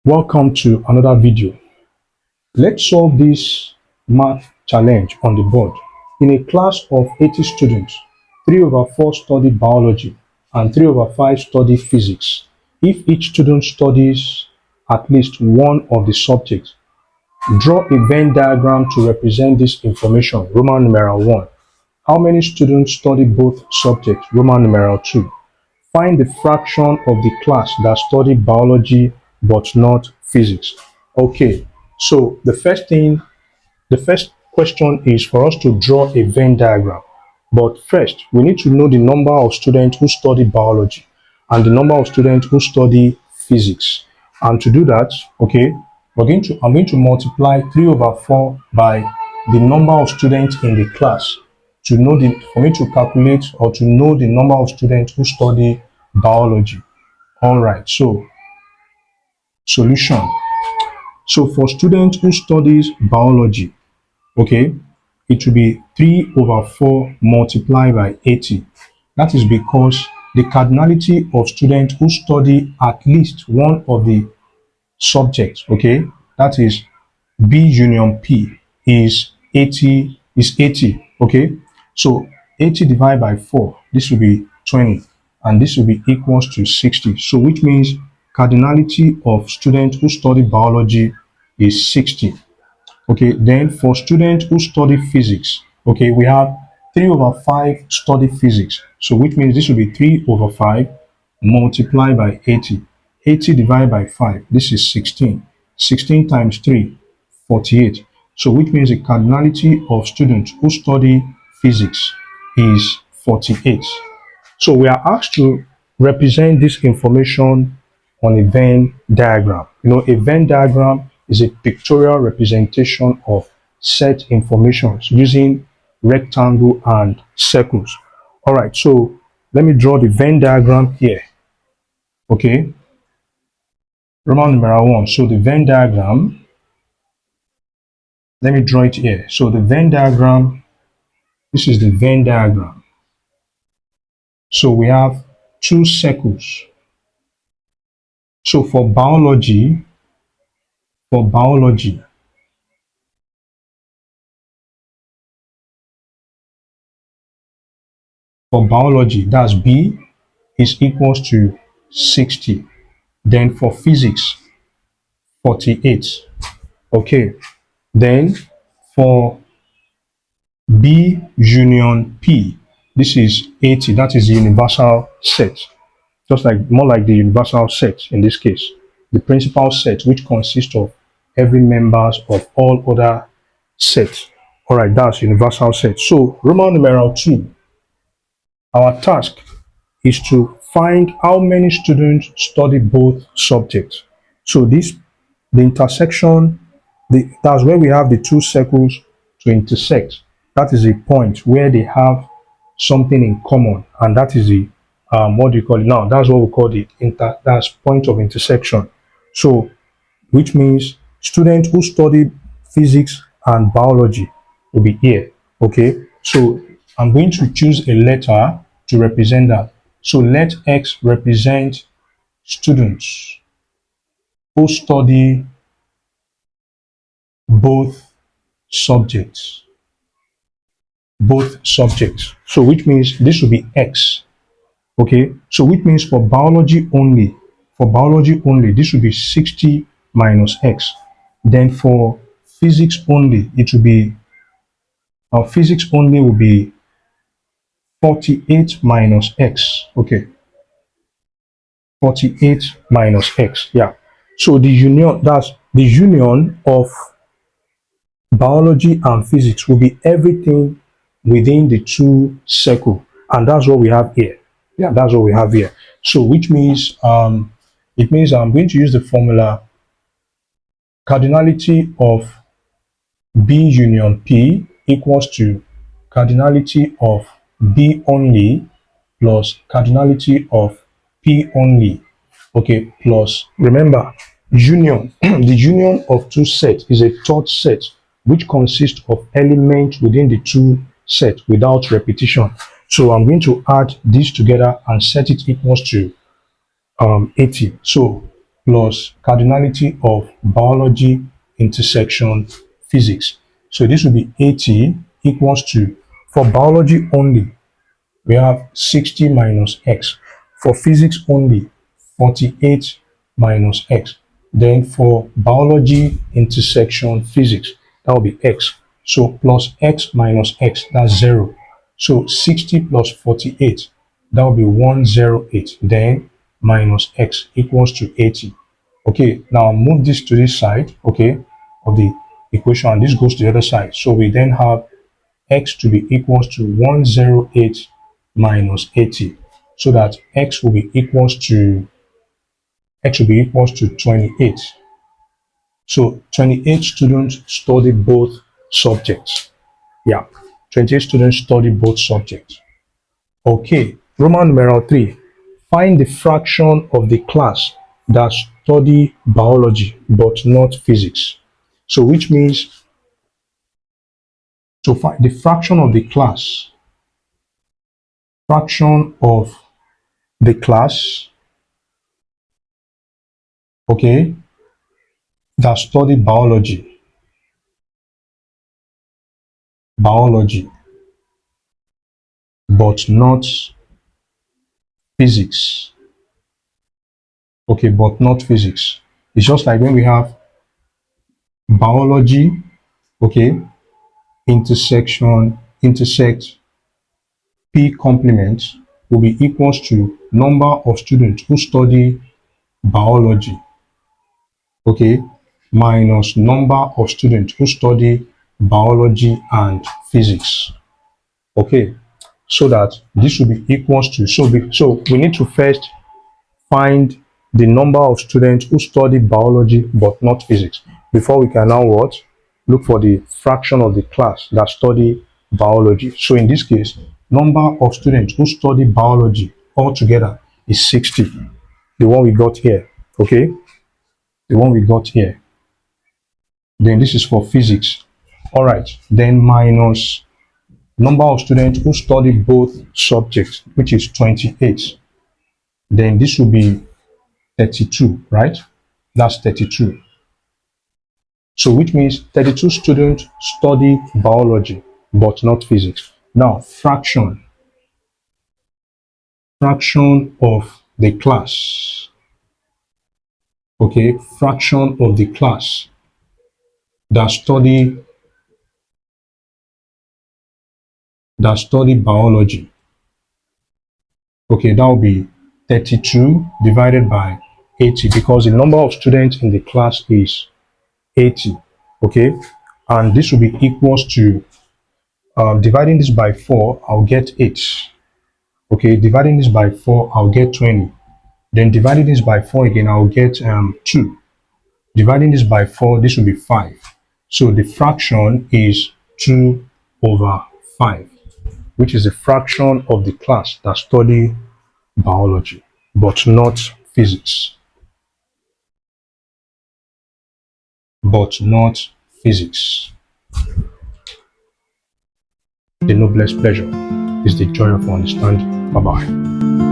Welcome to another video. Let's solve this math challenge on the board. In a class of 80 students, 3/4 study biology and 3/5 study physics. If each student studies at least one of the subjects, draw a Venn diagram to represent this information. Roman numeral 1. How many students study both subjects? Roman numeral 2. Find the fraction of the class that study biology but not physics. Okay, so the first question is for us to draw a Venn diagram. But first, we need to know the number of students who study biology and the number of students who study physics. And to do that, okay, I'm going to multiply 3/4 by the number of students in the class for me to calculate or to know the number of students who study biology. All right, so solution. So for students who studies biology, okay, it will be 3/4 multiplied by 80. That is because the cardinality of students who study at least one of the subjects, okay, that is B union P is 80, okay. So 80 divided by 4, this will be 20, and this will be equals to 60. So which means cardinality of students who study biology is 60. Okay, then for students who study physics, okay, we have 3/5 study physics. So which means this will be 3/5 multiplied by 80. 80 divided by 5, this is 16. 16 times 3, 48. So which means the cardinality of students who study physics is 48. So we are asked to represent this information on a Venn diagram. You know, a Venn diagram is a pictorial representation of set informations using rectangle and circles. All right, so let me draw the Venn diagram here. Okay, Roman numeral 1. So the Venn diagram, let me draw it here. So the Venn diagram, this is the Venn diagram. So we have two circles. So for biology, that's B is equals to 60. Then for physics, 48. Okay. Then for B union P, this is 80. That is the universal set. Just like more like the universal set in this case. The principal set, which consists of every members of all other sets. All right, that's universal set. So Roman numeral 2, our task is to find how many students study both subjects. So the intersection, that's where we have the two circles to intersect. That is a point where they have something in common, and that is the what do you call it now? That's what we call that's point of intersection. So which means students who study physics and biology will be here. Okay, so I'm going to choose a letter to represent that. So let X represent students who study both subjects. So which means this will be X. Okay, so which means for biology only, this will be 60 minus X. Then for physics only, it will be physics only will be 48 minus X. Okay, 48 minus X. Yeah. So that's the union of biology and physics will be everything within the two circle, and that's what we have here. Yeah, that's what we have here. So which means it means I'm going to use the formula cardinality of B union P equals to cardinality of B only plus cardinality of P only. Okay, plus remember union. The union of two sets is a third set which consists of elements within the two sets without repetition. So I'm going to add these together and set it equals to 80. So plus cardinality of biology intersection physics. So this will be 80 equals to, for biology only, we have 60 minus x. For physics only, 48 minus x. Then for biology intersection physics, that will be x. So plus x minus x, that's 0. So 60 plus 48, that will be 108. Then minus x equals to 80. Okay, now move this to this side, okay, of the equation, and this goes to the other side. So we then have x to be equals to 108 minus 80, so that x will be equals to 28. So 28 students study both subjects. Yeah, 28 students study both subjects. Okay, Roman numeral 3. Find the fraction of the class that study biology but not physics. So which means to find the fraction of the class, fraction of the class, okay, that study biology, but not physics. Okay, but not physics. It's just like when we have biology, okay, intersect P complement will be equals to number of students who study biology, okay, minus number of students who study biology and physics. Okay, so that this will be equals to, so we need to first find the number of students who study biology but not physics before we can now what, look for the fraction of the class that study biology. So in this case, number of students who study biology altogether is 60, the one we got here, okay, the one we got here. Then this is for physics. All right, then minus number of students who study both subjects, which is 28. Then this will be 32, right? That's 32. So which means 32 students study biology but not physics. Now, fraction of the class, okay, fraction of the class that study biology, okay, that will be 32 divided by 80, because the number of students in the class is 80, okay, and this will be equals to, dividing this by 4, I'll get 8, okay, dividing this by 4, I'll get 20, then dividing this by 4 again, I'll get 2, dividing this by 4, this will be 5, so the fraction is 2 over 5, which is the fraction of the class that study biology but not physics, but not physics. The noblest pleasure is the joy of understanding. Bye bye.